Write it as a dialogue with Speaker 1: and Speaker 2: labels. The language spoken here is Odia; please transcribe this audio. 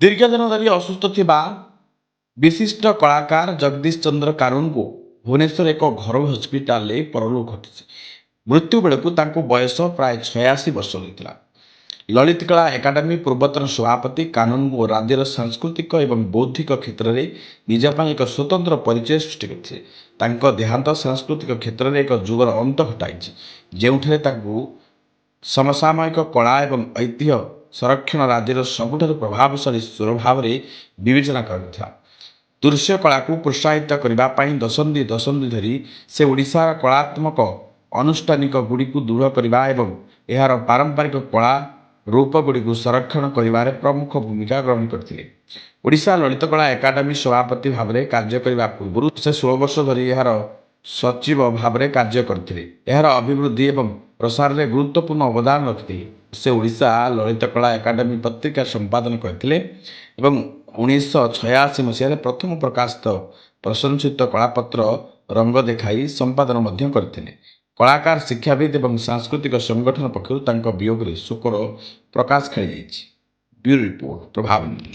Speaker 1: ଦୀର୍ଘ ଦିନ ଧରି ଅସୁସ୍ଥ ଥିବା ବିଶିଷ୍ଟ କଳାକାର ଜଗଦୀଶ ଚନ୍ଦ୍ର କାନୁନଗୋ ଭୁବନେଶ୍ୱର ଏକ ଘରୋଇ ହସ୍ପିଟାଲରେ ପରଲୋକ ଘଟିଛି। ମୃତ୍ୟୁ ବେଳକୁ ତାଙ୍କୁ ବୟସ ପ୍ରାୟ 86 ବର୍ଷ ହୋଇଥିଲା। ଲଳିତ କଳା ଏକାଡେମୀ ପୂର୍ବତନ ସଭାପତି କାନୁନଗୋ ରାଜ୍ୟର ସାଂସ୍କୃତିକ ଏବଂ ବୌଦ୍ଧିକ କ୍ଷେତ୍ରରେ ନିଜ ପାଇଁ ଏକ ସ୍ୱତନ୍ତ୍ର ପରିଚୟ ସୃଷ୍ଟି କରିଥିଲେ। ତାଙ୍କ ଦେହାନ୍ତ ସାଂସ୍କୃତିକ କ୍ଷେତ୍ରରେ ଏକ ଯୁଗର ଅନ୍ତ ଘଟାଇଛି, ଯେଉଁଠାରେ ତାଙ୍କୁ ସମସାମୟିକ କଳା ଏବଂ ଐତିହ୍ୟ ସଂରକ୍ଷଣ ରାଜ୍ୟର ସବୁଠାରୁ ପ୍ରଭାବଶାଳୀ ସ୍ୱର ଭାବରେ ବିବେଚନା କରାଯାଉଥିଲା। ଦୃଶ୍ୟ କଳାକୁ ପ୍ରୋତ୍ସାହିତ କରିବା ପାଇଁ ଦଶନ୍ଧି ଧରି ସେ ଓଡ଼ିଶାର କଳାତ୍ମକ ଅନୁଷ୍ଠାନଗୁଡ଼ିକୁ ଦୃଢ଼ କରିବା ଏବଂ ଏହାର ପାରମ୍ପରିକ କଳା ରୂପଗୁଡ଼ିକୁ ସଂରକ୍ଷଣ କରିବାରେ ପ୍ରମୁଖ ଭୂମିକା ଗ୍ରହଣ କରିଥିଲେ। ଓଡ଼ିଶା ଲଳିତକଳା ଏକାଡେମୀ ସଭାପତି ଭାବରେ କାର୍ଯ୍ୟ କରିବା ପୂର୍ବରୁ ସେ 16 ବର୍ଷ ଧରି ଏହାର ସଚିବ ଭାବରେ କାର୍ଯ୍ୟ କରିଥିଲେ। ଏହାର ଅଭିବୃଦ୍ଧି ଏବଂ ପ୍ରସାରରେ ଗୁରୁତ୍ୱପୂର୍ଣ୍ଣ ଅବଦାନ ରଖିଥିଲେ। ସେ ଓଡ଼ିଶା ଲଳିତକଳା ଏକାଡେମୀ ପତ୍ରିକା ସମ୍ପାଦନ କରିଥିଲେ ଏବଂ 1986 ମସିହାରେ ପ୍ରଥମ ପ୍ରକାଶିତ ପ୍ରଶଂସିତ କଳାପତ୍ର ରଙ୍ଗ ଦେଖାଇ ସମ୍ପାଦନ ମଧ୍ୟ କରିଥିଲେ। କଳାକାର, ଶିକ୍ଷାବିତ୍ ଏବଂ ସାଂସ୍କୃତିକ ସଂଗଠନ ପକ୍ଷରୁ ତାଙ୍କ ବିୟୋଗରେ ଶୋକର ପ୍ରକାଶ ଖେଳିଯାଇଛି। ବ୍ୟୁରୋ ରିପୋର୍ଟ, ପ୍ରଭାବ ନ୍ୟୁଜ୍।